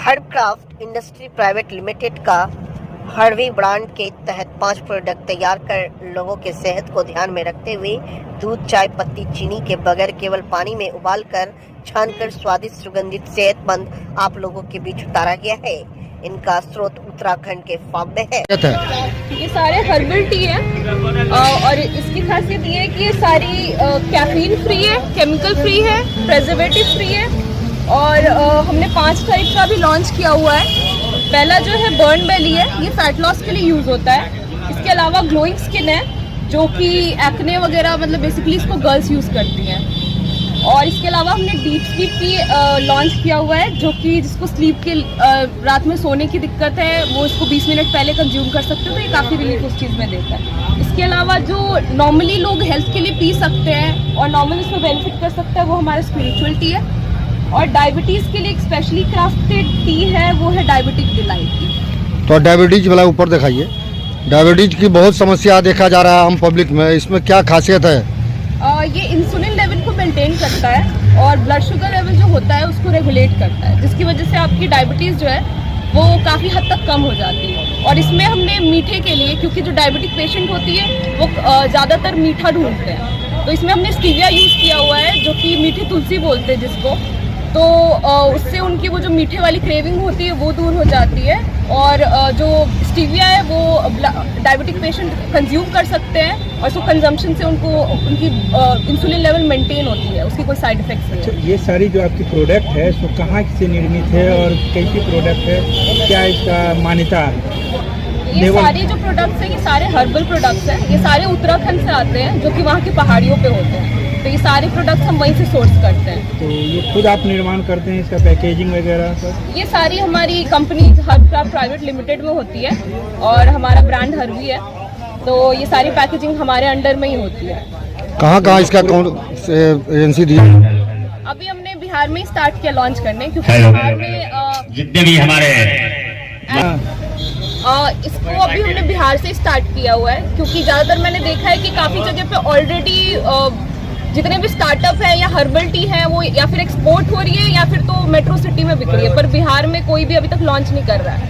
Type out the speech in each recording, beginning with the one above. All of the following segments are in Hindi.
हर्बक्राफ्ट इंडस्ट्री प्राइवेट लिमिटेड का हर्वी ब्रांड के तहत 5 प्रोडक्ट तैयार कर लोगों के सेहत को ध्यान में रखते हुए दूध, चाय पत्ती, चीनी के बगैर केवल पानी में उबालकर छानकर स्वादिष्ट, सुगंधित, सेहतमंद आप लोगों के बीच उतारा गया है। इनका स्रोत उत्तराखंड के फार्म में है। ये सारे हर्बल टी है और इसकी खासियत ये है कि ये सारी कैफीन फ्री है, केमिकल फ्री है, प्रिजर्वेटिव फ्री है और हमने 5 टाइप का भी लॉन्च किया हुआ है। पहला जो है बर्न बेली है, ये फैट लॉस के लिए यूज होता है। इसके अलावा ग्लोइंग स्किन है जो कि एक्ने वगैरह मतलब बेसिकली इसको गर्ल्स यूज करती हैं। और इसके अलावा हमने डीप स्लीप भी लॉन्च किया हुआ है जो कि जिसको स्लीप के रात में सोने की दिक्कत है वो इसको 20 मिनट पहले कंज्यूम कर सकते हो, तो ये काफ़ी रिलीफ उस चीज़ में देता है। इसके अलावा जो नॉर्मली लोग हेल्थ के लिए पी सकते हैं और नॉर्मली इसमें बेनिफिट कर सकते हैं वो हमारा स्पिरिचुअल टी है। और डायबिटीज़ के लिए एक स्पेशली क्राफ्टेड टी है, वो है डायबिटिक डिलाइट की। तो डायबिटीज वाला ऊपर दिखाइए। डायबिटीज की बहुत समस्या देखा जा रहा है आम पब्लिक में, इसमें क्या खासियत है? ये इंसुलिन लेवल को मेंटेन करता है और ब्लड शुगर लेवल जो होता है उसको रेगुलेट करता है, जिसकी वजह से आपकी डायबिटीज़ जो है वो काफ़ी हद तक कम हो जाती है। और इसमें हमने मीठे के लिए, क्योंकि जो डायबिटिक पेशेंट होती है वो ज़्यादातर मीठा ढूंढते हैं, तो इसमें हमने स्टीविया यूज़ किया हुआ है जो कि मीठी तुलसी बोलते हैं जिसको, तो उससे उनकी वो जो मीठे वाली क्रेविंग होती है वो दूर हो जाती है। और जो स्टीविया है वो डायबिटिक पेशेंट कंज्यूम कर सकते हैं और उसको कंजम्पशन से उनको उनकी इंसुलिन लेवल मेंटेन होती है, उसकी कोई साइड इफेक्ट्स नहीं है। अच्छा, ये सारी जो आपकी प्रोडक्ट है सो कहाँ से निर्मित है और कैसी प्रोडक्ट है, क्या इसका मान्यता है? ये सारी जो प्रोडक्ट्स हैं ये सारे हर्बल प्रोडक्ट्स हैं, ये सारे उत्तराखंड से आते हैं जो कि वहाँ की पहाड़ियों पे होते हैं, तो ये सारे प्रोडक्ट्स हम वहीं से सोर्स करते हैं। तो ये खुद आप निर्माण करते हैं, इसका पैकेजिंग वगैरह सब? ये सारी हमारी कंपनी हर्बक्राफ्ट प्राइवेट लिमिटेड में होती है और हमारा ब्रांड हर्वी है, तो ये सारी पैकेजिंग हमारे अंडर में ही होती है। कहाँ इसका कौन एजेंसी दी? अभी हमने बिहार में ही स्टार्ट किया लॉन्च करने, क्योंकि बिहार में जितने भी हमारे इसको अभी हमने बिहार से स्टार्ट किया हुआ है, क्योंकि ज़्यादातर मैंने देखा है कि काफ़ी जगह पे ऑलरेडी जितने भी स्टार्टअप है या हर्बल टी है वो या फिर एक्सपोर्ट हो रही है या फिर तो मेट्रो सिटी में बिक रही है, पर बिहार में कोई भी अभी तक लॉन्च नहीं कर रहा है।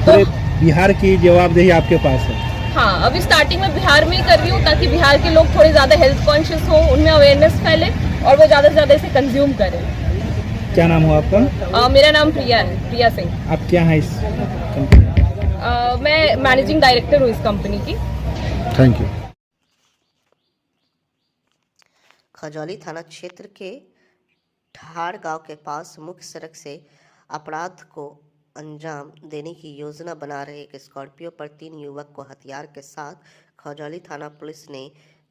तो बिहार की जवाबदेही आपके पास है? हाँ, अभी स्टार्टिंग में बिहार में ही कर रही हूँ ताकि बिहार के लोग थोड़े ज़्यादा हेल्थ कॉन्शियस हो, उनमें अवेयरनेस फैले और वो ज़्यादा से ज़्यादा इसे कंज्यूम करें। क्या नाम हो आपका? मेरा नाम प्रिया है, प्रिया सिंह। आप क्या हैं इस कंपनी? मैं मैनेजिंग डायरेक्टर हूँ इस कंपनी की। Thank you. खजौली थाना क्षेत्र के ठाड़ गांव के पास मुख्य सड़क से अपराध को अंजाम देने की योजना बना रहे एक स्कॉर्पियो पर 3 युवक को हथियार के साथ खजौली थाना पुलिस ने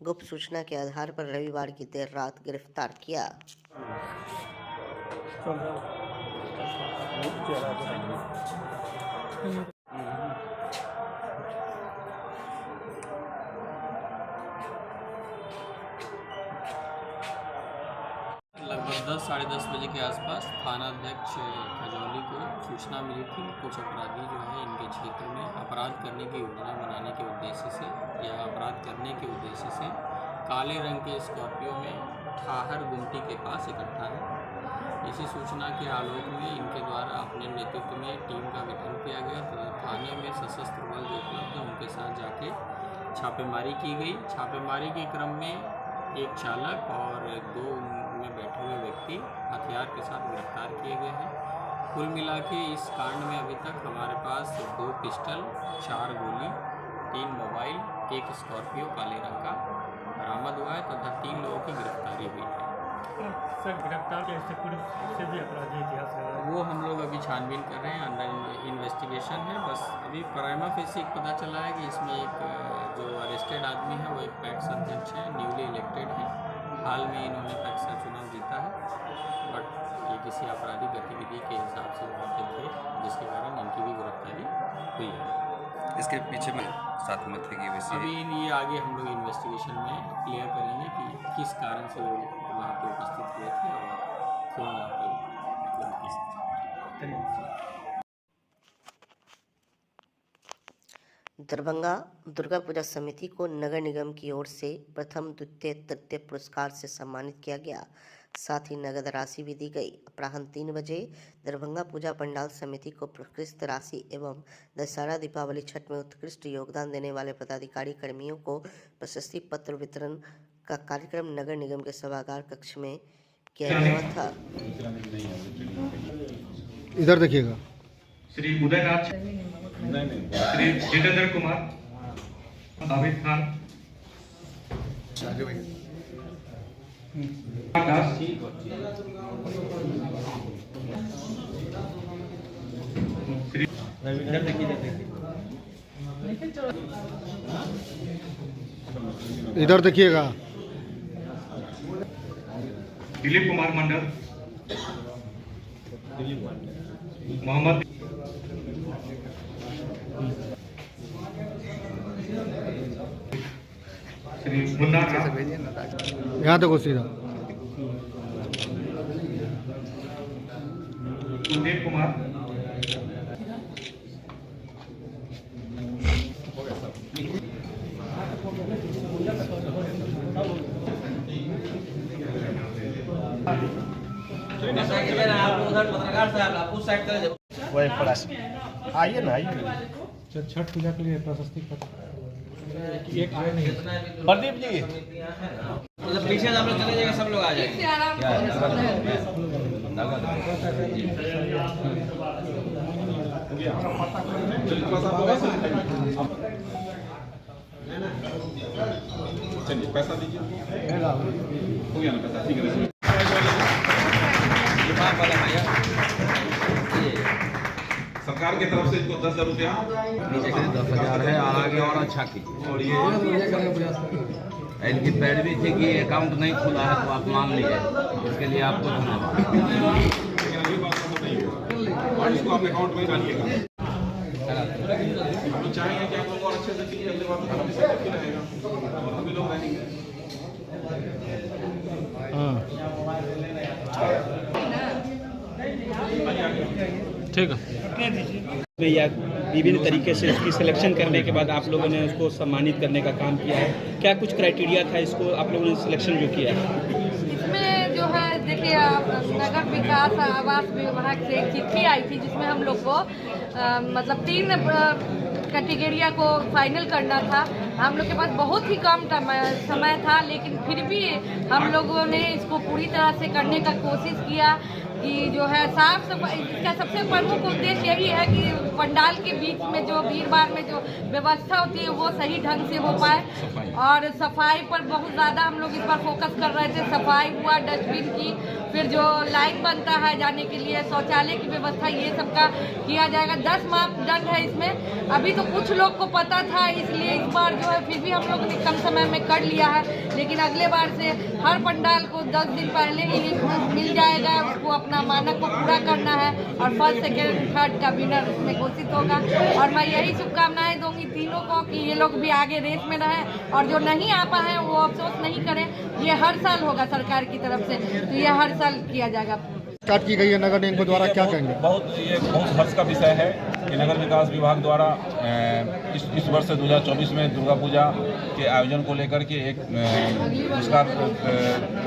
गुप्त सूचना के आधार पर रविवार की देर रात गिरफ्तार किया। लगभग 10 साढ़े 10 बजे के आसपास थाना अध्यक्ष खजौली को सूचना मिली थी कुछ अपराधी जो है इनके क्षेत्र में अपराध करने की योजना बनाने के उद्देश्य से या अपराध करने के उद्देश्य से काले रंग के स्कॉर्पियो में ठाहर गुमटी के पास इकट्ठा है। इसी सूचना के आलोक में इनके द्वारा अपने नेतृत्व में टीम का गठन किया गया तथा थाने में सशस्त्र बल जो उपलब्ध है उनके साथ जाके छापेमारी की गई। छापेमारी के क्रम में एक चालक और 2 में बैठे हुए व्यक्ति हथियार के साथ गिरफ्तार किए गए हैं। कुल मिला के इस कांड में अभी तक हमारे पास 2 पिस्टल, 4 गोली, 3 मोबाइल, 1 स्कॉर्पियो काले रंग का बरामद हुआ है तथा 3 लोगों की गिरफ्तारी हुई है। सर, गिरफ्तार कैसे पुलिस से भी अपराधी इतिहास है? वो हम लोग अभी छानबीन कर रहे हैं, अंडर इन्वेस्टिगेशन है। बस अभी प्राइमा फेसी पता चला है कि इसमें एक जो अरेस्टेड आदमी है वो एक पैक्स अध्यक्ष है, न्यूली इलेक्टेड है, हाल में इन्होंने पैक्स का चुनाव जीता है, बट ये किसी आपराधिक गतिविधि के हिसाब से वहाँ थे जिसके कारण इनकी भी गिरफ्तारी हुई है। इसके पीछे में साथ में थे कि वैसे अभी ये आगे हम लोग इन्वेस्टिगेशन में क्लियर करेंगे कि किस कारण से वो वहाँ पे उपस्थित हुए थे और क्यों वहाँ पे दरभंगा दुर्गा पूजा समिति को नगर निगम की ओर से प्रथम, द्वितीय, तृतीय पुरस्कार से सम्मानित किया गया। साथ ही नगद राशि भी दी गई। अपराह्न 3 बजे दरभंगा पूजा पंडाल समिति को प्रकृष्ट राशि एवं दशहरा, दीपावली, छठ में उत्कृष्ट योगदान देने वाले पदाधिकारी कर्मियों को प्रशस्ति पत्र वितरण का कार्यक्रम नगर निगम के सभागार कक्ष में किया गया था। इधर देखिएगा। श्री उदयनाथ, श्री जितेंद्र कुमार, आबिद खान, दास, इधर देखिएगा। दिलीप कुमार मंडल, मोहम्मद श्री मुन्ना राम, यहाँ देखो सीधा। कुलदीप कुमार, आइए ना, आइए। छठ पूजा के लिए प्रशस्ति पत्र एक आए नहीं। प्रदीप जी पीछे आप लोग चले जाएंगे, सब लोग आ जाएंगे। चलिए पैसा दीजिए, हो गया ना पैसा, ठीक है। सरकार की तरफ से इसको 10,000 रुपया नीचे से 10,000 है, आगे और अच्छा की। और ये इनकी पैरवी थी कि अकाउंट नहीं खुला है तो आप मान लीजिए, इसके लिए आपको धन्यवाद। इसको आप अकाउंट में डालिएगा। हम चाहेंगे कि आप लोग और अच्छे से कीजिए, अगले बार तो सेफ्टी रहेगा और सभी लोग रहेंगे। ठीक है। या विभिन्न तरीके से उसकी सिलेक्शन करने के बाद आप लोगों ने उसको सम्मानित करने का काम किया है। क्या कुछ क्राइटेरिया था इसको आप लोगों ने सिलेक्शन जो किया है? इसमें जो है देखिए, नगर विकास आवास विभाग से एक चिट्ठी आई थी जिसमें हम लोग को मतलब 3 कैटेगरिया को फाइनल करना था। हम लोग के पास बहुत ही कम समय था, लेकिन फिर भी हम लोगों ने इसको पूरी तरह से करने का कोशिश किया कि जो है साफ सफाई। इसका सबसे प्रमुख उद्देश्य यही है कि पंडाल के बीच में जो भीड़-भाड़ में जो व्यवस्था होती है वो सही ढंग से हो पाए, और सफाई पर बहुत ज़्यादा हम लोग इस पर फोकस कर रहे थे। सफाई हुआ, डस्टबिन की, फिर जो लाइन बनता है जाने के लिए, शौचालय की व्यवस्था, ये सब का किया जाएगा। 10 मापदंड है इसमें। अभी तो कुछ लोग को पता था, इसलिए इस बार जो है फिर भी हम लोग ने कम समय में कर लिया है, लेकिन अगले बार से हर पंडाल को 10 दिन पहले ही मिल जाएगा। उसको अपना मानक को पूरा करना है और फर्स्ट, सेकेंड, थर्ड का विनर उसमें घोषित होगा। और मैं यही शुभकामनाएं दूंगी तीनों को कि ये लोग भी आगे रेस में रहें, और जो नहीं आ पाए वो अफसोस नहीं करें। ये हर साल होगा सरकार की तरफ से, तो ये हर साल किया जाएगा। स्टार्ट की गई है नगर निगम द्वारा, क्या कहेंगे? ये बहुत हर्ष का विषय है कि नगर विकास विभाग द्वारा इस वर्ष 2024 में दुर्गा पूजा के आयोजन को लेकर के एक पुरस्कार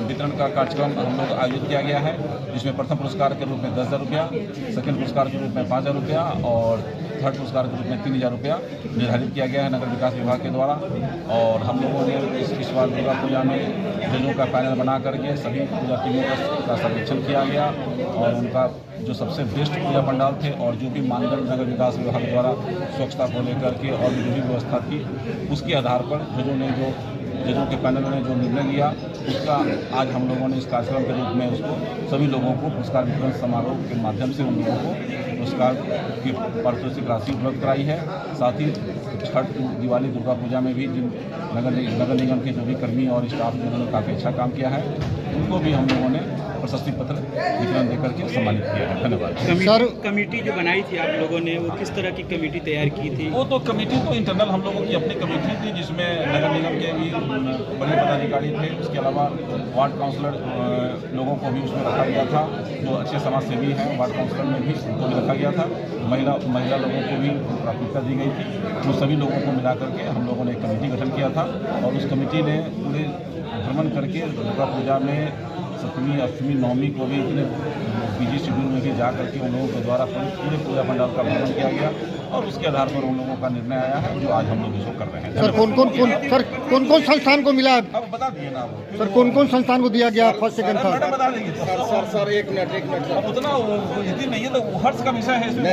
वितरण का कार्यक्रम हम लोग आयोजित किया गया है, जिसमें प्रथम पुरस्कार के रूप में 10,000 रुपया, सेकंड पुरस्कार के रूप में 5,000 रुपया और थर्ड पुरस्कार के रूप में 3,000 रुपया निर्धारित किया गया है नगर विकास विभाग के द्वारा। और हम लोगों ने इस बार दुर्गा पूजा में जजों का पैनल बना करके सभी पूजा टीमों का सर्वेक्षण किया गया, और उनका जो सबसे बेस्ट पूजा पंडाल थे और जो भी मानदंड नगर विकास विभाग द्वारा स्वच्छता को लेकर के और जो भी व्यवस्था थी, उसके आधार पर जजों के पैनल ने जो निर्णय लिया, उसका आज हम लोगों ने इस कार्यक्रम के रूप में उसको सभी लोगों को पुरस्कार वितरण समारोह के माध्यम से उन लोगों को पुरस्कार की पारितोषिक राशि उपलब्ध कराई है। साथ ही छठ, दिवाली, दुर्गा पूजा में भी जिन नगर निगम के जो भी कर्मी और स्टाफ जिन्होंने काफ़ी अच्छा काम किया है, उनको भी हम लोगों ने प्रशस्ति पत्र वितरण देकर के सम्मानित किया है। धन्यवाद। सर, कमेटी जो बनाई थी आप लोगों ने, वो किस तरह की कमेटी तैयार की थी? वो तो कमेटी तो इंटरनल हम लोगों की अपनी कमेटी थी, जिसमें नगर निगम के भी बड़े पदाधिकारी थे। उसके अलावा वार्ड काउंसलर लोगों को भी उसमें रखा गया था, जो अच्छे समाज सेवी हैं। वार्ड काउंसलर में भी उनको भी रखा गया था। महिला लोगों को भी प्राथमिकता दी गई थी। तो सभी लोगों को मिला करके हम लोगों ने एक कमेटी गठन किया था, और उस कमेटी ने पूरे भ्रमण करके दुर्गा पूजा में सप्तमी अष्टमी नवमी को भी इतने बिजी शेड्यूल में भी जा करके उन लोगों के द्वारा पूरे पूजा पंडाल का भ्रमण किया गया और उसके आधार पर उन लोगों का निर्णय आया है जो आज हम लोग इसको कर रहे हैं। सर कौन कौन संस्थान को मिला? अब बता दिए ना वो। सर कौन संस्थान को दिया गया फर्स्ट सेकंड थर्ड? बता देंगे सर एक मिनट अब उतना यदि नहीं है तो हर्ष का विषय है इसमें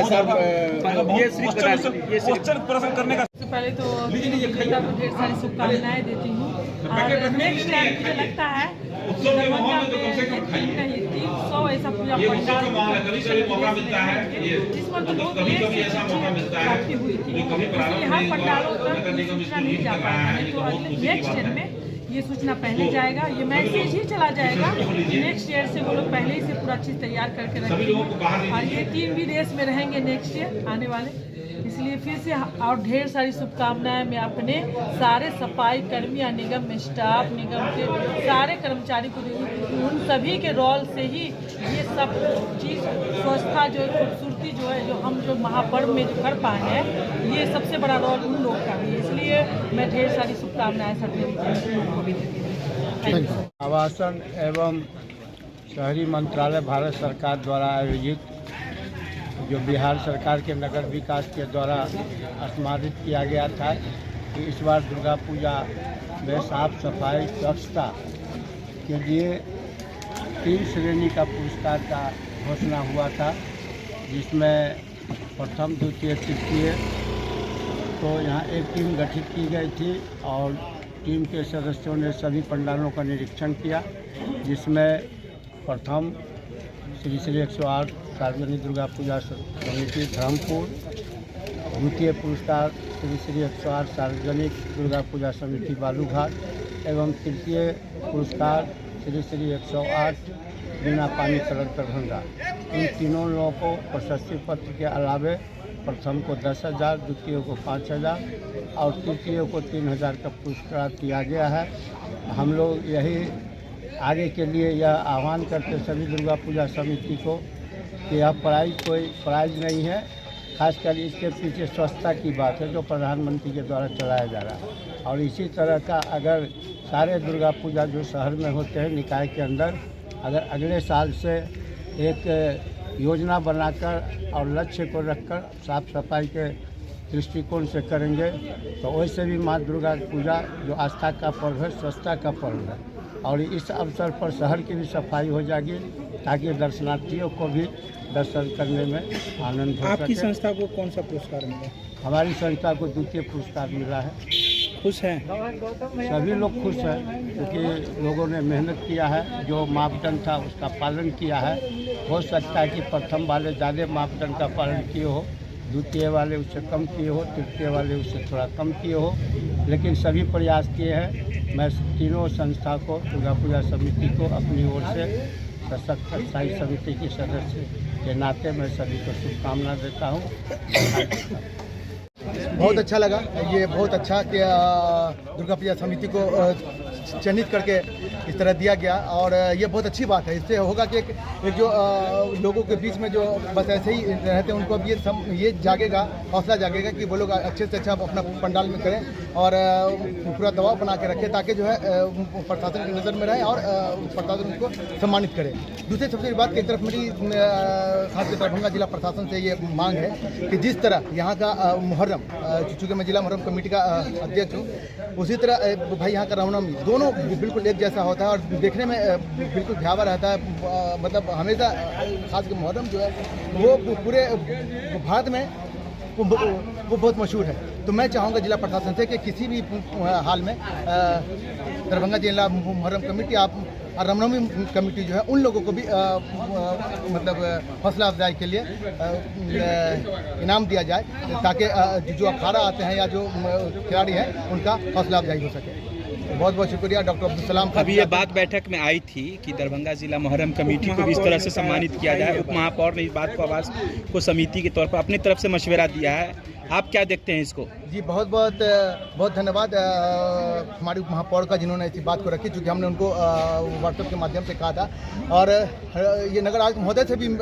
क्वेश्चन प्रश्न करने का। पहले तो ढेर सारी शुभकामनाएं देती हूँ और नेक्स्ट टाइम मुझे लगता है दरभंगा में 300 ऐसा पूजा पंडाल जिसमें तो लोग प्राप्ति हुई थी, इसलिए हर पंडालों तक सूचना नहीं जा पाता है। तो अगले नेक्स्ट ईयर में ये सूचना पहले जाएगा, ये मैसेज ही चला जाएगा। नेक्स्ट ईयर से वो लोग पहले ही से पूरा चीज़ तैयार करके रखेंगे और ये टीम भी देश में रहेंगे नेक्स्ट ईयर आने वाले। इसलिए फिर से और ढेर सारी शुभकामनाएं मैं अपने सारे सफाई कर्मी या निगम में स्टाफ निगम के सारे कर्मचारी को उन सभी के रोल से ही ये सब चीज़ स्वच्छता जो खूबसूरती जो है जो हम जो महापर्व में जो कर पाए हैं ये सबसे बड़ा रोल उन लोग का भी है। इसलिए मैं ढेर सारी शुभकामनाएं सभी लोगों को भी देती हूँ। आवासन एवं शहरी मंत्रालय भारत सरकार द्वारा आयोजित जो बिहार सरकार के नगर विकास के द्वारा सम्मानित किया गया था कि इस बार दुर्गा पूजा में साफ सफाई स्वच्छता के लिए 3 श्रेणी का पुरस्कार का घोषणा हुआ था, जिसमें प्रथम द्वितीय तृतीय तो यहाँ एक टीम गठित की गई थी और टीम के सदस्यों ने सभी पंडालों का निरीक्षण किया, जिसमें प्रथम श्री 108 सार्वजनिक दुर्गा पूजा समिति धर्मपुर, द्वितीय पुरस्कार श्री 108 सार्वजनिक दुर्गा पूजा समिति बालूघाट एवं तृतीय पुरस्कार श्री 108 बिना पानी कलर दरभंगा। इन तीनों लोगों को प्रशस्ति पत्र के अलावे प्रथम को 10,000, द्वितीय को 5,000 और तृतीय को 3,000 का पुरस्कार दिया गया है। हम लोग यही आगे के लिए यह आह्वान करते सभी दुर्गा पूजा समिति को कि यह प्राइज कोई प्राइज नहीं है, खासकर इसके पीछे स्वच्छता की बात है जो प्रधानमंत्री के द्वारा चलाया जा रहा है। और इसी तरह का अगर सारे दुर्गा पूजा जो शहर में होते हैं निकाय के अंदर अगर अगले साल से एक योजना बनाकर और लक्ष्य को रखकर साफ सफाई के दृष्टिकोण से करेंगे तो वैसे भी माँ दुर्गा पूजा जो आस्था का पर्व है, स्वच्छता का पर्व है और इस अवसर पर शहर की भी सफाई हो जाएगी ताकि दर्शनार्थियों को भी दर्शन करने में आनंद हो सके। आपकी संस्था को कौन सा पुरस्कार मिला? हमारी संस्था को द्वितीय पुरस्कार मिला है। खुश हैं? सभी लोग खुश हैं क्योंकि लोगों ने मेहनत किया है, जो मापदंड था उसका पालन किया है। हो सकता है कि प्रथम वाले ज़्यादा मापदंड का पालन किए हो, द्वितीय वाले उससे कम किए हो, तृतीय वाले उससे थोड़ा कम किए हो, लेकिन सभी प्रयास किए हैं। मैं तीनों संस्था को दुर्गा पूजा समिति को अपनी ओर से सशक्त स्थायी समिति की सदस्य के नाते मैं सभी को शुभकामना देता हूँ। बहुत अच्छा लगा, ये बहुत अच्छा कि दुर्गा पूजा समिति को चिन्हित करके इस तरह दिया गया और ये बहुत अच्छी बात है। इससे होगा कि एक जो लोगों के बीच में जो बस ऐसे ही रहते हैं उनको अब ये जागेगा, हौसला जागेगा कि वो लोग अच्छे से अच्छा अपना पंडाल में करें और पूरा दबाव बना के रखें ताकि जो है प्रशासन की नज़र में रहे और प्रशासन उनको सम्मानित करे। दूसरी सबसे बड़ी बात की तरफ मेरी खासकर दरभंगा जिला प्रशासन से ये मांग है कि जिस तरह यहाँ का मुहर्रम, चूँकि मैं जिला मुहर्रम कमेटी का अध्यक्ष हूँ, उसी तरह भाई यहाँ का रामनवमी दोनों बिल्कुल एक जैसा होता है और देखने में बिल्कुल भयावह रहता है। मतलब हमेशा खासकर मुहर्रम जो है वो पूरे भारत में वो बहुत मशहूर है। तो मैं चाहूँगा जिला प्रशासन से कि किसी भी हाल में दरभंगा जिला मुहर्रम कमेटी आप रामनवमी कमेटी जो है उन लोगों को भी मतलब हौसला अफजाई के लिए इनाम दिया जाए ताकि जो अखाड़ा आते हैं या जो खिलाड़ी हैं उनका हौसला अफजाई हो सके। बहुत बहुत शुक्रिया डॉक्टर अब्दुल सलाम। अभी ये बात बैठक में आई थी कि दरभंगा जिला मुहर्रम कमेटी को भी इस तरह से सम्मानित किया जाए। उप महापौर ने इस बात को आवाज़ को समिति के तौर पर अपनी तरफ से मशवरा दिया है, आप क्या देखते हैं इसको? जी बहुत बहुत धन्यवाद हमारे उप महापौर का जिन्होंने इसी बात को रखी, चूँकि हमने उनको व्हाट्सएप के माध्यम से कहा था और ये नगर आयुक्त महोदय से भी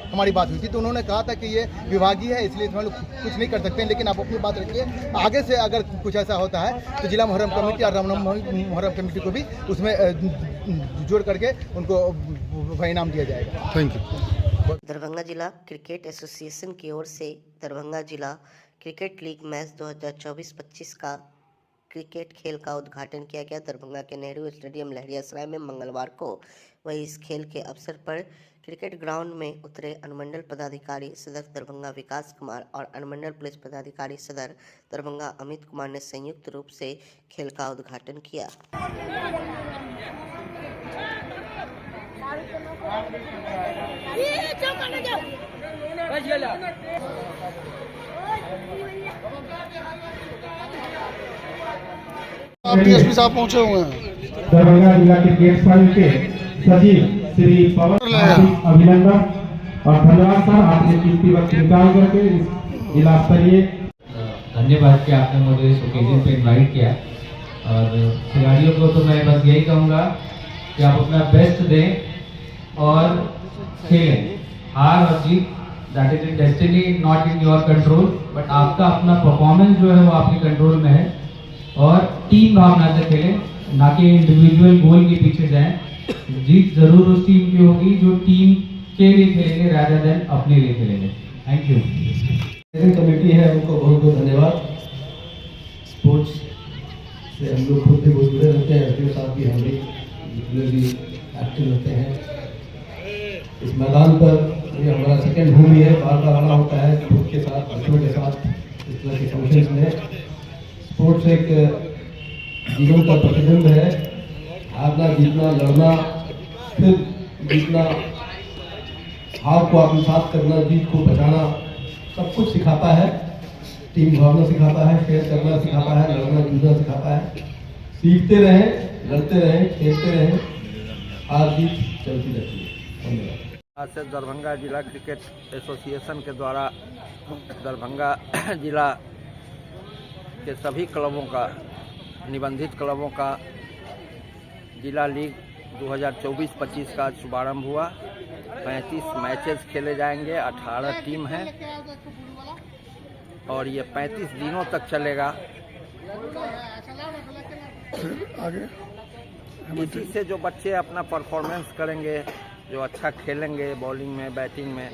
हमारी बात हुई थी तो उन्होंने कहा था कि ये विभागीय है इसलिए हम लोग कुछ नहीं कर सकते हैं, लेकिन आप अपनी बात रखिए। आगे से अगर कुछ ऐसा होता है तो जिला मुहर्रम कमेटी और रामनवमी मुहर्रम कमेटी को भी उसमें जोड़ करके उनको इनाम दिया जाएगा। Thank you. दरभंगा जिला क्रिकेट एसोसिएशन की ओर से दरभंगा जिला क्रिकेट लीग मैच 2024-25 का क्रिकेट खेल का उद्घाटन किया गया दरभंगा के नेहरू स्टेडियम लहरियासराय में मंगलवार को। वहीं इस खेल के अवसर पर क्रिकेट ग्राउंड में उतरे अनुमंडल पदाधिकारी सदर दरभंगा विकास कुमार और अनुमंडल पुलिस पदाधिकारी सदर दरभंगा अमित कुमार ने संयुक्त रूप से खेल का उद्घाटन किया। आप डीएसपी साहब पहुंचे हुए हैं। दरभंगा जिला क्रिकेट संघ के सचिव श्री पवन अभिनंदन और धन्यवाद सर, आपने कीमती वक्त निकाल करके जिला स्तरीय धन्यवाद कि आपने मुझे इस ओकेजन पे इनवाइट किया। और खिलाड़ियों को तो मैं बस यही कहूँगा कि आप अपना बेस्ट दें और खेलें। हार और जीत that is in destiny, not in your control, but आपका अपना परफॉर्मेंस जो है वो आपके कंट्रोल में है। और टीम भावना से खेलें, ना कि इंडिविजुअल गोल के पीछे जाएं। जीत जरूर उस टीम की होगी जो टीम के लिए खेलेंगे रादर देन अपने लिए खेलेंगे। Thank you. कमेटी है उनको बहुत बहुत धन्यवाद। स्पोर्ट्स से हम लोग खुद भी बहुत जुड़े रहते हैं, एसडीओ साहब भी, हम भी एक्टिव रहते हैं। इस मैदान पर ये हमारा सेकंड भूमि है, बार बार आना होता है खुद के साथ, बच्चों के साथ इस तरह के फंक्शन में। स्पोर्ट्स एक जीवन का प्रतिबिंब है, हारना जीतना, लड़ना, फिर जीतना, हार को आत्मसात करना, जीत को बचाना, सब कुछ सिखाता है। टीम भावना सिखाता है, शेयर करना सिखाता है, लड़ना जूझना सिखाता है। सीखते रहें, लड़ते रहें, खेलते रहें, हार जीत चलती रहती है। धन्यवाद। आज से दरभंगा जिला क्रिकेट एसोसिएशन के द्वारा दरभंगा जिला के सभी क्लबों का, निबंधित क्लबों का जिला लीग 2024-25 का शुभारंभ हुआ। 35 मैचेस खेले जाएंगे, 18 टीम हैं और ये 35 दिनों तक चलेगा। इसी से जो बच्चे अपना परफॉर्मेंस करेंगे, जो अच्छा खेलेंगे बॉलिंग में, बैटिंग में,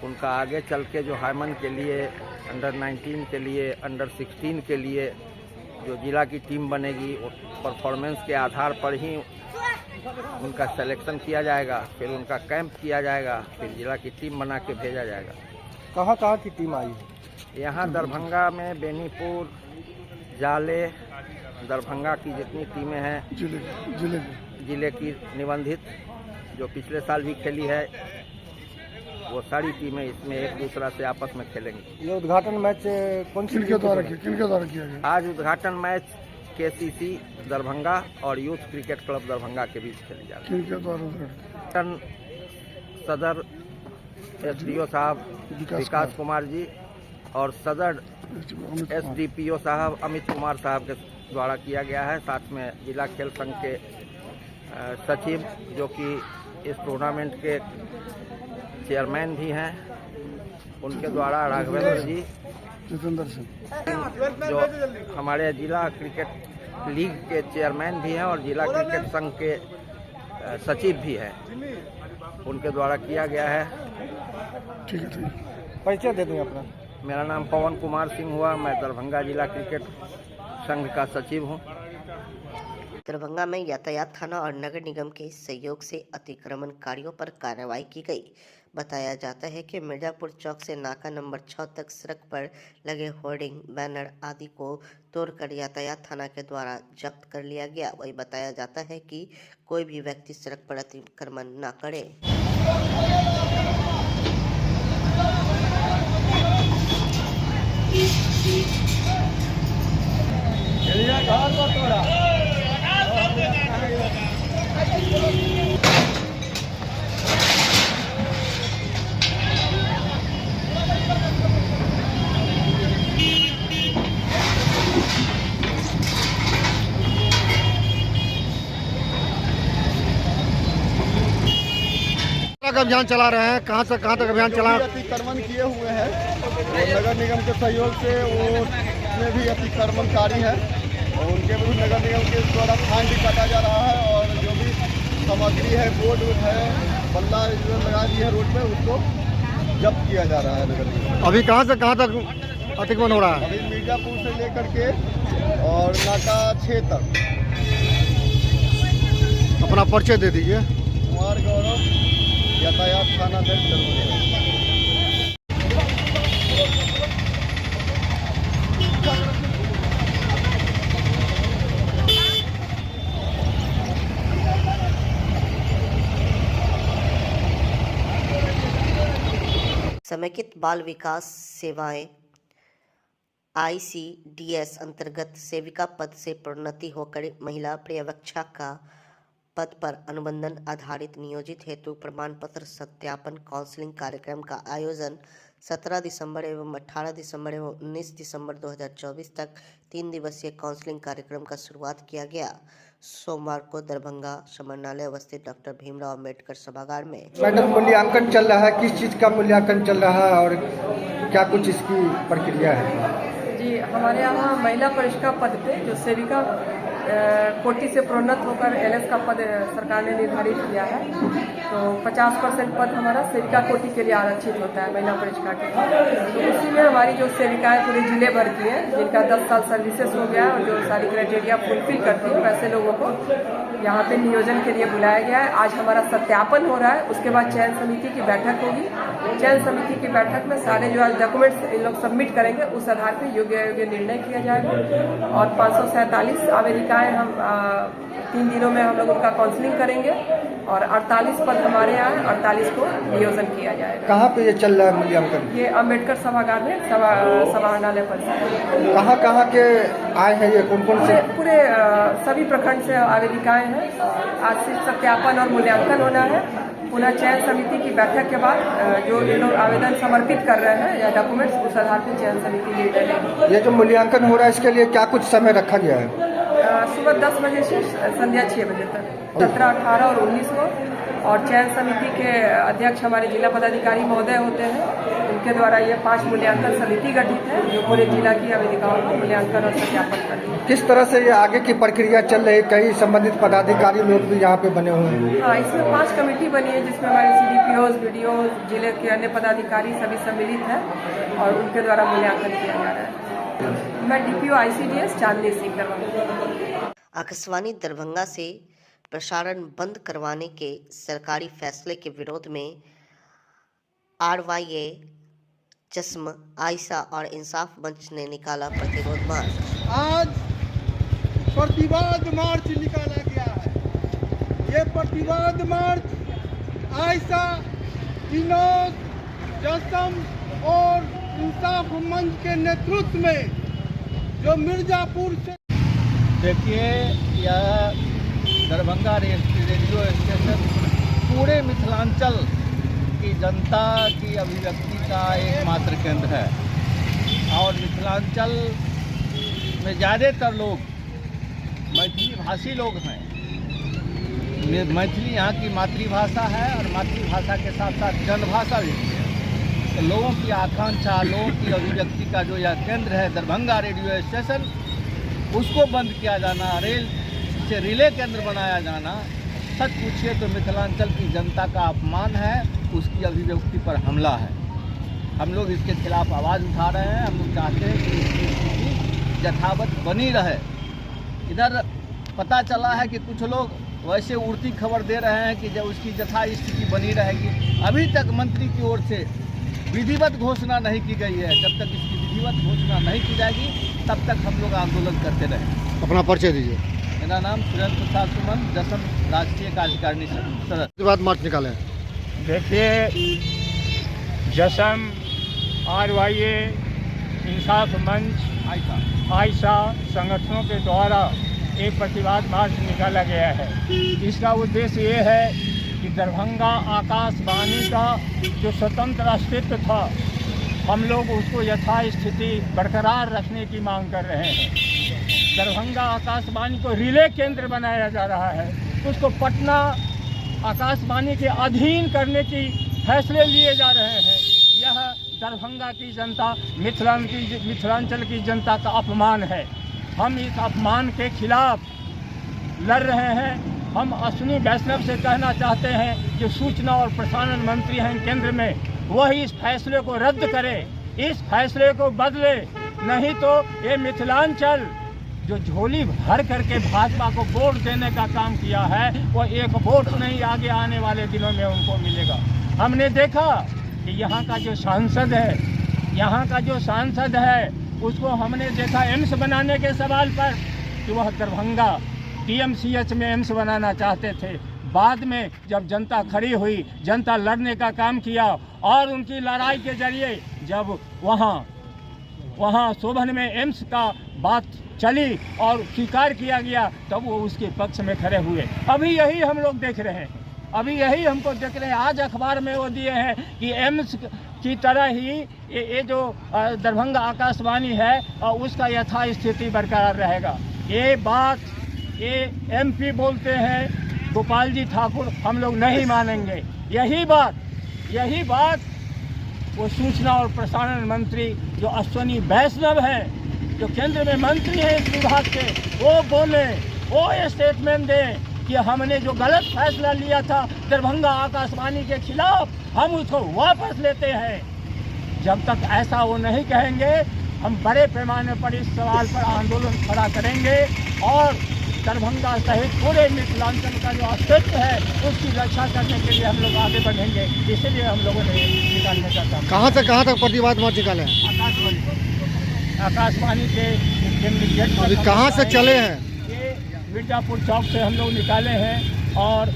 उनका आगे चल के जो हाईमन के लिए, अंडर 19 के लिए, अंडर 16 के लिए जो जिला की टीम बनेगी, परफॉर्मेंस के आधार पर ही उनका सिलेक्शन किया जाएगा, फिर उनका कैंप किया जाएगा, फिर जिला की टीम बना के भेजा जाएगा। कहाँ की टीम आई है? यहाँ दरभंगा में बेनीपुर, जाले, दरभंगा की जितनी टीमें हैं जिले की निबंधित, जो पिछले साल भी खेली है, वो सारी टीमें इसमें एक दूसरा से आपस में खेलेंगी। ये उद्घाटन मैच कौन सी किनके द्वारा किया गया? आज उद्घाटन मैच केसीसी दरभंगा और यूथ क्रिकेट क्लब दरभंगा के बीच खेले जा रहे हैं। सदर एसडीओ साहब विकास कुमार जी और सदर एसडीपीओ साहब अमित कुमार साहब के द्वारा किया गया है। साथ में जिला खेल संघ के सचिव जो कि इस टूर्नामेंट के चेयरमैन भी हैं, उनके द्वारा राघवेंद्र जी, जितेंद्र सिंह जो हमारे जिला क्रिकेट लीग के चेयरमैन भी हैं और जिला क्रिकेट संघ के सचिव भी हैं, उनके द्वारा किया गया है। ठीक है, परिचय दे दें अपना। मेरा नाम पवन कुमार सिंह हुआ, मैं दरभंगा जिला क्रिकेट संघ का सचिव हूँ। दरभंगा में यातायात थाना और नगर निगम के सहयोग से अतिक्रमणकारियों पर कार्रवाई की गई। बताया जाता है कि मिर्जापुर चौक से नाका नंबर 6 तक सड़क पर लगे होर्डिंग, बैनर आदि को तोड़कर यातायात थाना के द्वारा जब्त कर लिया गया। वही बताया जाता है कि कोई भी व्यक्ति सड़क पर अतिक्रमण न करे। अभियान चला रहे हैं, कहां से कहां तक अभियान चला? अतिक्रमण किए हुए हैं और नगर निगम के सहयोग से वो में भी अतिक्रमणकारी है और उनके भी नगर निगम के द्वारा फाइन भी काटा जा रहा है और जो भी सामग्री है, बोर्ड है, बल्ला लगा दी है रोड पे, उसको जब्त किया जा रहा है नगर निगम। अभी कहाँ से कहाँ तक अतिक्रमण हो रहा है? अभी मिर्जापुर से लेकर के और नाका 6 तक। अपना परिचय दे दीजिए। कुमार गौरव, यातायात थाना दरभंगा। समेकित बाल विकास सेवाएं ICDS अंतर्गत सेविका पद से प्रोन्नति होकर महिला पर्यवेक्षक का पद पर अनुबंधन आधारित नियोजित हेतु प्रमाण पत्र सत्यापन काउंसलिंग कार्यक्रम का आयोजन 17 दिसंबर एवं 18 दिसंबर एवं 19 दिसंबर 2024 तक 3 दिवसीय काउंसलिंग कार्यक्रम का शुरुआत किया गया। सोमवार को दरभंगा समरणालय अवस्थित डॉक्टर भीमराव अम्बेडकर सभागार में। मैडम, मूल्यांकन चल रहा है, किस चीज़ का मूल्यांकन चल रहा है और क्या कुछ इसकी प्रक्रिया है? जी, हमारे यहाँ महिला परिष्कार पद पे जो सेविका कोटि से प्रोन्नत होकर LS का पद सरकार ने निर्धारित किया है, तो 50% पद हमारा सेविका कोटि के लिए आरक्षित होता है महिला परिष्कार के लिए। तो उसी में हमारी जो सेविकाएं पूरे जिले भर की हैं, जिनका 10 साल सर्विसेज हो गया और जो सारी क्राइटेरिया फुलफिल करती है, वैसे लोगों को यहाँ पे नियोजन के लिए बुलाया गया है। आज हमारा सत्यापन हो रहा है, उसके बाद चयन समिति की बैठक होगी। चयन समिति की बैठक में सारे जो डॉक्यूमेंट्स इन लोग सबमिट करेंगे, उस आधार पर योग्य निर्णय किया जाएगा। और 547 आवेदिकाएं हम 3 दिनों में हम लोग उनका काउंसलिंग करेंगे और 48 पद हमारे यहाँ 48 को नियोजन किया जाएगा। कहाँ पे ये चल रहा है मूल्यांकन? ये अम्बेडकर सभागार में समाहरणालय पर से। कहाँ के आए हैं ये, कौन कौन से? पूरे सभी प्रखंड से आवेदिकाएं हैं। आज से सत्यापन और मूल्यांकन होना है। पुनः चयन समिति की बैठक के बाद जो ये लोग आवेदन समर्पित कर रहे हैं या डॉक्यूमेंट्स, उस आधार पर चयन समिति निर्णय लेगी। ये जो मूल्यांकन हो रहा है, इसके लिए क्या कुछ समय रखा गया है? सुबह 10 बजे से संध्या 6 बजे तक, 17, 18 और 19 को। और चयन समिति के अध्यक्ष हमारे जिला पदाधिकारी महोदय होते हैं, उनके द्वारा ये 5 मूल्यांकन समिति गठित है जो पूरे जिला की आवेदिकाओं का मूल्यांकन और सत्यापन करती है। किस तरह से ये आगे की प्रक्रिया चल रही है? कई संबंधित पदाधिकारी लोग भी यहाँ पे बने हुए हैं। हाँ, इसमें 5 कमेटी बनी है, जिसमें हमारे CDPOs, BDOs, जिले के अन्य पदाधिकारी सभी सम्मिलित हैं और उनके द्वारा मूल्यांकन किया जा रहा है। मैं DPO ICDS चांदनी सिंह दरभंगा। आकाशवाणी दरभंगा से प्रसारण बंद करवाने के सरकारी फैसले के विरोध में RYA, जस्म, आयशा और इंसाफ मंच ने निकाला प्रतिरोध मार्च। आज प्रतिवाद मार्च निकाला गया है। ये प्रतिवाद मार्च आयशा, विनोद, जस्म और इंसाफ मंच के नेतृत्व में जो मिर्जापुर से। देखिए, यह दरभंगा रेडियो स्टेशन पूरे मिथिलांचल की जनता की अभिव्यक्ति का एकमात्र केंद्र है और मिथिलांचल में ज़्यादातर लोग मैथिली भाषी लोग हैं। मैथिली यहाँ की मातृभाषा है और मातृभाषा के साथ साथ जनभाषा भी है। तो लोगों की आकांक्षा, लोगों की अभिव्यक्ति का जो यह केंद्र है दरभंगा रेडियो स्टेशन, उसको बंद किया जाना, रेल से रिले केंद्र बनाया जाना, सच पूछिए तो मिथिलांचल की जनता का अपमान है, उसकी अभिव्यक्ति पर हमला है। हम लोग इसके खिलाफ आवाज़ उठा रहे हैं। हम लोग चाहते हैं कि इसकी स्थिति यथावत बनी रहे। इधर पता चला है कि कुछ लोग वैसे उड़ती खबर दे रहे हैं कि जब उसकी यथा स्थिति बनी रहेगी। अभी तक मंत्री की ओर से विधिवत घोषणा नहीं की गई है। जब तक इसकी विधिवत घोषणा नहीं की जाएगी तब तक हम लोग आंदोलन करते रहें। अपना परिचय दीजिए। मेरा नाम सुरेंद्र प्रसाद सुमन, जसम राष्ट्रीय कार्यकारिणी सदस्य। प्रतिवाद मार्च निकाले। देखिए, जसम, RYA, इंसाफ मंच, आयशा संगठनों के द्वारा एक प्रतिवाद मार्च निकाला गया है। इसका उद्देश्य ये है कि दरभंगा आकाशवाणी का जो स्वतंत्र अस्तित्व था, हम लोग उसको यथास्थिति बरकरार रखने की मांग कर रहे हैं। दरभंगा आकाशवाणी को रिले केंद्र बनाया जा रहा है, उसको पटना आकाशवाणी के अधीन करने की फैसले लिए जा रहे हैं। यह दरभंगा की जनता, मिथिलांचल की जनता का अपमान है। हम इस अपमान के खिलाफ लड़ रहे हैं हम अश्विनी वैष्णव से कहना चाहते हैं जो सूचना और प्रसारण मंत्री हैं केंद्र में, वही इस फैसले को रद्द करे, इस फैसले को बदले, नहीं तो ये मिथिलांचल जो झोली भर करके भाजपा को वोट देने का काम किया है, वो एक वोट नहीं आगे आने वाले दिनों में उनको मिलेगा। हमने देखा कि यहाँ का जो सांसद है, उसको हमने देखा एम्स बनाने के सवाल पर कि वह दरभंगा TMCH में एम्स बनाना चाहते थे। बाद में जब जनता खड़ी हुई, जनता लड़ने का काम किया और उनकी लड़ाई के जरिए जब वहाँ शोभन में एम्स का बात चली और स्वीकार किया गया, तब वो उसके पक्ष में खड़े हुए। अभी यही हम लोग देख रहे हैं, अभी यही हमको देख रहे हैं। आज अखबार में वो दिए हैं कि एम्स की तरह ही ये जो दरभंगा आकाशवाणी है उसका यथास्थिति बरकरार रहेगा। ये बात ये MP बोलते हैं गोपाल जी ठाकुर, हम लोग नहीं मानेंगे। यही बात वो सूचना और प्रसारण मंत्री जो अश्विनी वैष्णव हैं, जो केंद्र में मंत्री हैं इस विभाग के, वो बोले, वो ये स्टेटमेंट दें कि हमने जो गलत फैसला लिया था दरभंगा आकाशवाणी के खिलाफ, हम उसको वापस लेते हैं। जब तक ऐसा वो नहीं कहेंगे, हम बड़े पैमाने पर इस सवाल पर आंदोलन खड़ा करेंगे और दरभंगा सहित पूरे मिथिलांचल का जो अस्तित्व है उसकी रक्षा करने के लिए हम लोग आगे बढ़ेंगे। इसलिए हम लोगों ने निकालने का काम। कहाँ तक प्रतिवाद मार्च निकाले हैं? आकाशवाणी के गेट अभी कहाँ से चले हैं? ये मिर्जापुर चौक से हम लोग निकाले हैं और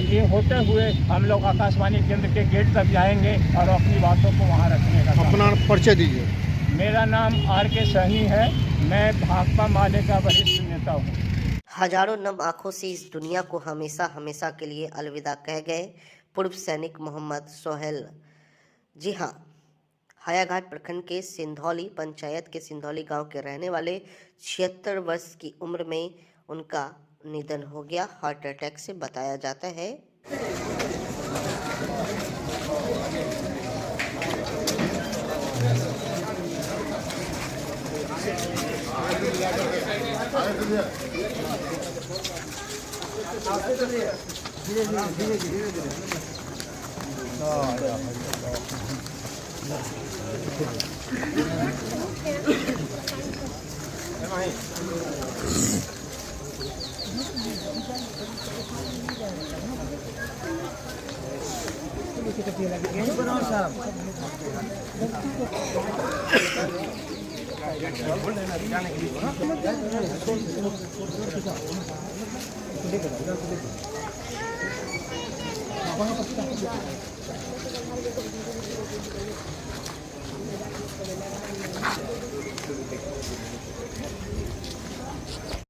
ये होते हुए हम लोग आकाशवाणी केंद्र के गेट तक जाएंगे और अपनी बातों को वहाँ रखने का। अपना परिचय दीजिए। मेरा नाम RK सहनी है, मैं भाकपा माले का वरिष्ठ नेता हूँ। हजारों नम आंखों से इस दुनिया को हमेशा के लिए अलविदा कह गए पूर्व सैनिक मोहम्मद सोहेल। जी हाँ, हायाघाट प्रखंड के सिंधौली पंचायत के सिंधौली गांव के रहने वाले 76 वर्ष की उम्र में उनका निधन हो गया। हार्ट अटैक से बताया जाता है।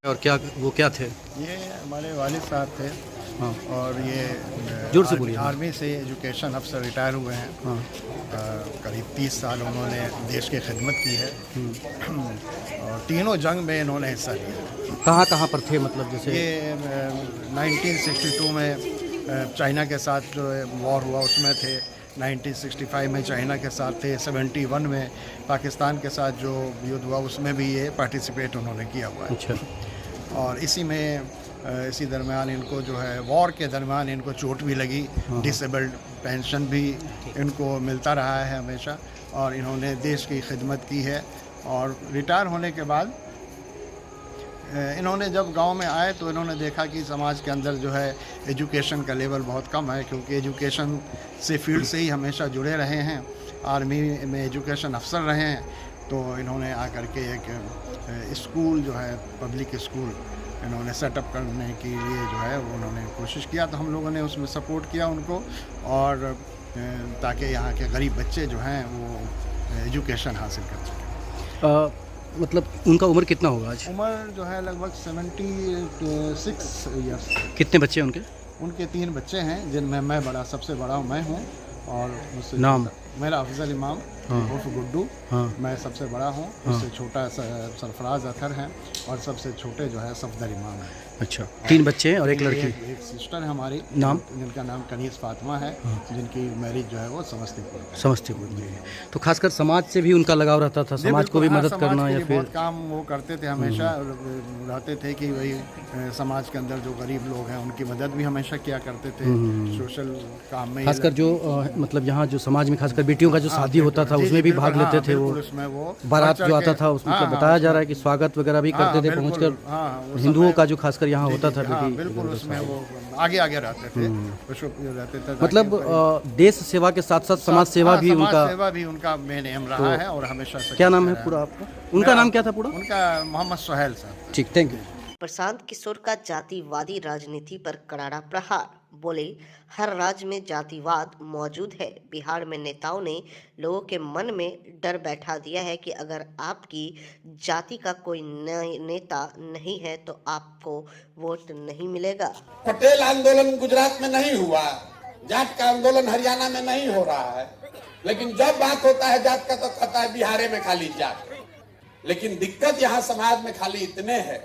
और क्या थे? ये हमारे वालिद साहब थे। हाँ। और ये जोर से बोलिए। आर्मी से एजुकेशन अफसर रिटायर हुए हैं। हाँ। करीब 30 साल उन्होंने देश की खिदमत की है और तीनों जंग में इन्होंने हिस्सा लिया। कहाँ पर थे, मतलब जैसे? ये 1962 में चाइना के साथ जो वॉर हुआ उसमें थे, 1965 में चाइना के साथ थे, 71 में पाकिस्तान के साथ जो युद्ध हुआ उसमें भी ये पार्टिसिपेट उन्होंने किया हुआ है। अच्छा। और इसी दरमियान इनको जो है वॉर के दरमियान इनको चोट भी लगी। डिसेबल्ड पेंशन भी इनको मिलता रहा है हमेशा और इन्होंने देश की खिदमत की है। और रिटायर होने के बाद इन्होंने जब गांव में आए तो इन्होंने देखा कि समाज के अंदर जो है एजुकेशन का लेवल बहुत कम है, क्योंकि एजुकेशन से फील्ड से ही हमेशा जुड़े रहे हैं, आर्मी में एजुकेशन अफसर रहे हैं। तो इन्होंने आकर के एक स्कूल जो है पब्लिक स्कूल इन्होंने सेटअप करने के लिए जो है वो उन्होंने कोशिश किया। तो हम लोगों ने उसमें सपोर्ट किया उनको, और ताकि यहाँ के गरीब बच्चे जो हैं वो एजुकेशन हासिल कर सकें। मतलब उनका उम्र कितना होगा आज? उम्र जो है लगभग 76 ईयर्स। कितने बच्चे उनके? उनके 3 बच्चे हैं, जिनमें मैं सबसे बड़ा मैं हूँ। और नाम? मेरा अफजल इमाम। उर्फ गुड्डू। मैं सबसे बड़ा हूँ, उससे छोटा सरफराज अतर है और सबसे छोटे जो है सफदर इमाम है। अच्छा, 3 बच्चे हैं और 1 लड़की। एक सिस्टर है हमारी, नाम जिनका नाम कनीज़ फातिमा है, जिनकी मैरिज जो है वो समस्तीपुर में। तो खासकर समाज से भी उनका लगाव रहता था, समाज को भी मदद करना या फिर बहुत काम वो करते थे, हमेशा रहते थे कि वही समाज के अंदर जो गरीब लोग हैं उनकी मदद भी हमेशा किया करते थे। सोशल काम में खासकर जो मतलब यहाँ जो समाज में खासकर बेटियों का जो शादी होता था उसमें भी भाग लेते थे। वो उसमें वो बारात जो आता था उसमें बताया जा रहा है कि स्वागत वगैरह भी करते थे पहुँचकर। हिंदुओं का जो खासकर यहाँ होता था बेटी, बिल्कुल उसमें वो आगे रहते थे, रहते थे। मतलब देश सेवा के साथ साथ समाज सेवा भी उनका मेन एम रहा है और हमेशा। क्या नाम है पूरा आपका? उनका नाम क्या था पूरा? उनका मोहम्मद सोहेल साहब। ठीक, थैंक यू। प्रशांत किशोर का जातिवादी राजनीति पर करारा प्रहार। बोले, हर राज्य में जातिवाद मौजूद है। बिहार में नेताओं ने लोगों के मन में डर बैठा दिया है कि अगर आपकी जाति का कोई नेता नहीं है तो आपको वोट नहीं मिलेगा। पटेल आंदोलन गुजरात में नहीं हुआ, जाट का आंदोलन हरियाणा में नहीं हो रहा है, लेकिन जब बात होता है जात का तो कहता है बिहार में खाली जाट। लेकिन दिक्कत यहाँ समाज में खाली इतने है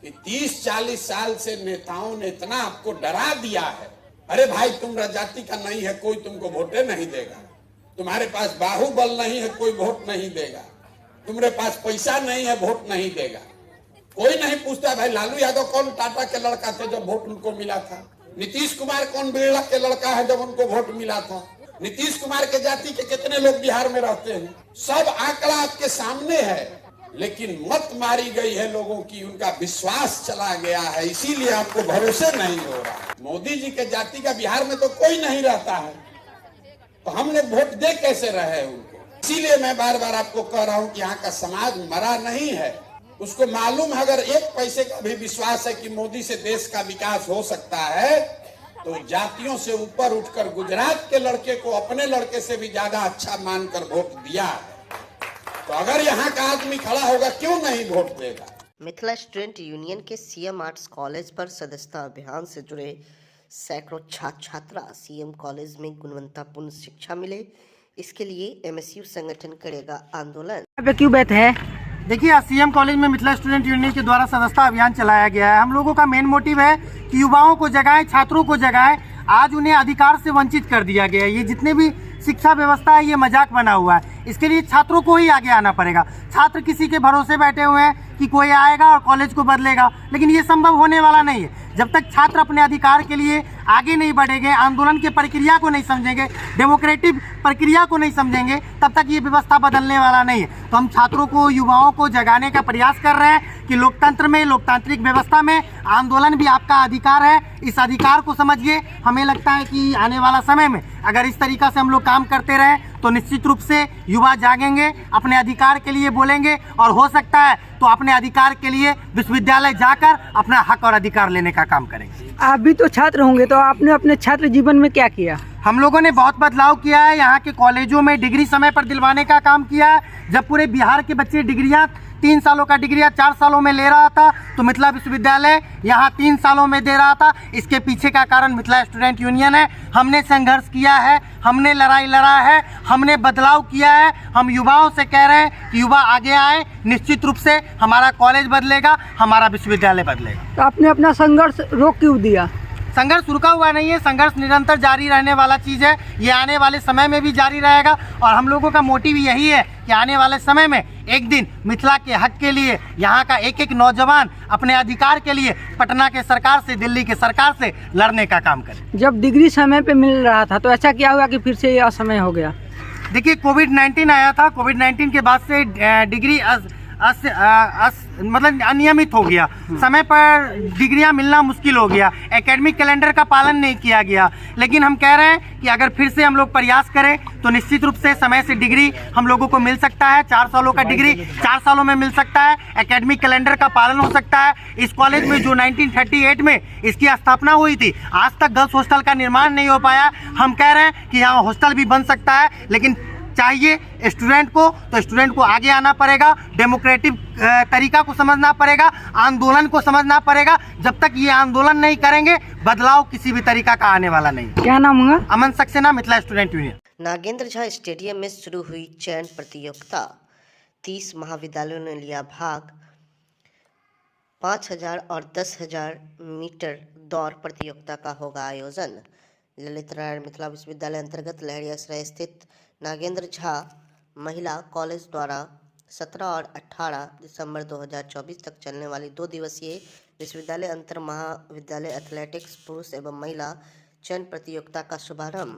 कि 30-40 साल से नेताओं ने इतना आपको डरा दिया है, अरे भाई तुम जाति का नहीं है, कोई तुमको वोटे नहीं देगा, तुम्हारे पास बाहुबल नहीं है, कोई वोट नहीं देगा, तुम्हारे पास पैसा नहीं है, वोट नहीं देगा। कोई नहीं पूछता भाई लालू यादव कौन टाटा के लड़का थे जब वोट उनको मिला था, नीतीश कुमार कौन बिरला के लड़का है जब उनको वोट मिला था, नीतीश कुमार के जाति के कितने लोग बिहार में रहते हैं, सब आंकड़ा आपके सामने है। लेकिन मत मारी गई है लोगों की, उनका विश्वास चला गया है, इसीलिए आपको भरोसे नहीं हो रहा। मोदी जी के जाति का बिहार में तो कोई नहीं रहता है, तो हमने वोट दे कैसे रहे उनको। इसीलिए मैं बार बार आपको कह रहा हूं कि यहाँ का समाज मरा नहीं है, उसको मालूम है अगर 1 पैसे का भी विश्वास है कि मोदी से देश का विकास हो सकता है तो जातियों से ऊपर उठकर गुजरात के लड़के को अपने लड़के से भी ज्यादा अच्छा मानकर वोट दिया। तो अगर यहाँ का आदमी खड़ा होगा क्यों नहीं वोट देगा। मिथिला स्टूडेंट यूनियन के सीएम आर्ट्स कॉलेज पर सदस्यता अभियान से जुड़े सैकड़ों छात्र छात्रा सीएम कॉलेज में गुणवत्तापूर्ण शिक्षा मिले, इसके लिए एमएसयू संगठन करेगा आंदोलन। क्यों बैठे हैं? देखिए, सीएम कॉलेज में मिथिला स्टूडेंट यूनियन के द्वारा सदस्यता अभियान चलाया गया है। हम लोगों का मेन मोटिव है कि युवाओं को जगाएं, छात्रों को जगाएं। आज उन्हें अधिकार से वंचित कर दिया गया है। ये जितने भी शिक्षा व्यवस्था है ये मजाक बना हुआ है। इसके लिए छात्रों को ही आगे आना पड़ेगा। छात्र किसी के भरोसे बैठे हुए हैं कि कोई आएगा और कॉलेज को बदलेगा, लेकिन ये संभव होने वाला नहीं है। जब तक छात्र अपने अधिकार के लिए आगे नहीं बढ़ेंगे, आंदोलन की प्रक्रिया को नहीं समझेंगे, डेमोक्रेटिक प्रक्रिया को नहीं समझेंगे, तब तक ये व्यवस्था बदलने वाला नहीं है। तो हम छात्रों को, युवाओं को जगाने का प्रयास कर रहे हैं कि लोकतंत्र में, लोकतांत्रिक व्यवस्था में आंदोलन भी आपका अधिकार है। इस अधिकार को समझिए। हमें लगता है कि आने वाला समय में अगर इस तरीका से हम लोग काम करते रहें तो निश्चित रूप से युवा जागेंगे, अपने अधिकार के लिए बोलेंगे और हो सकता है तो अपने अधिकार के लिए विश्वविद्यालय जाकर अपना हक और अधिकार लेने का काम करेंगे। आप भी तो छात्र होंगे, तो आपने अपने छात्र जीवन में क्या किया? हम लोगों ने बहुत बदलाव किया है। यहाँ के कॉलेजों में डिग्री समय पर दिलवाने का काम किया है। जब पूरे बिहार के बच्चे डिग्रियाँ 3 सालों का डिग्रियाँ 4 सालों में ले रहा था तो मिथिला विश्वविद्यालय यहाँ 3 सालों में दे रहा था। इसके पीछे का कारण मिथिला स्टूडेंट यूनियन है। हमने संघर्ष किया है, हमने लड़ाई लड़ा है, हमने बदलाव किया है। हम युवाओं से कह रहे हैं कि युवा आगे आए, निश्चित रूप से हमारा कॉलेज बदलेगा, हमारा विश्वविद्यालय बदलेगा। तो आपने अपना संघर्ष रोक क्यों दिया? संघर्ष रुका हुआ नहीं है, संघर्ष निरंतर जारी रहने वाला चीज़ है। ये आने वाले समय में भी जारी रहेगा और हम लोगों का मोटिव यही है कि आने वाले समय में एक दिन मिथिला के हक के लिए यहाँ का एक एक नौजवान अपने अधिकार के लिए पटना के सरकार से, दिल्ली के सरकार से लड़ने का काम करे। जब डिग्री समय पे मिल रहा था तो ऐसा क्या हुआ कि फिर से ये असमय हो गया? देखिए, कोविड-19 आया था। कोविड-19 के बाद से डिग्री मतलब अनियमित हो गया। समय पर डिग्रियां मिलना मुश्किल हो गया। एकेडमिक कैलेंडर का पालन नहीं किया गया। लेकिन हम कह रहे हैं कि अगर फिर से हम लोग प्रयास करें तो निश्चित रूप से समय से डिग्री हम लोगों को मिल सकता है। 4 सालों का डिग्री 4 सालों में मिल सकता है। एकेडमिक कैलेंडर का पालन हो सकता है। इस कॉलेज में जो 1938 में इसकी स्थापना हुई थी, आज तक गर्ल्स हॉस्टल का निर्माण नहीं हो पाया। हम कह रहे हैं कि यहाँ हॉस्टल भी बन सकता है, लेकिन चाहिए स्टूडेंट को, तो स्टूडेंट को आगे आना पड़ेगा, डेमोक्रेटिक तरीका को समझना पड़ेगा, आंदोलन को समझना पड़ेगा। जब तक ये आंदोलन नहीं करेंगे, बदलाव किसी भी तरीका का आने वाला नहीं। क्या नाम होगा? Aman Saxena, Mithila student union. Nagendra Jha stadium में शुरू हुई चयन प्रतियोगिता। 30 महाविद्यालयों ने लिया भाग। 5000 और 10,000 मीटर दौड़ प्रतियोगिता का होगा आयोजन। ललित नारायण मिथिला विश्वविद्यालय अंतर्गत लहरियासराय स्थित नागेंद्र झा महिला कॉलेज द्वारा 17 और 18 दिसंबर 2024 तक चलने वाली 2 दिवसीय विश्वविद्यालय अंतर महाविद्यालय एथलेटिक्स पुरुष एवं महिला चयन प्रतियोगिता का शुभारंभ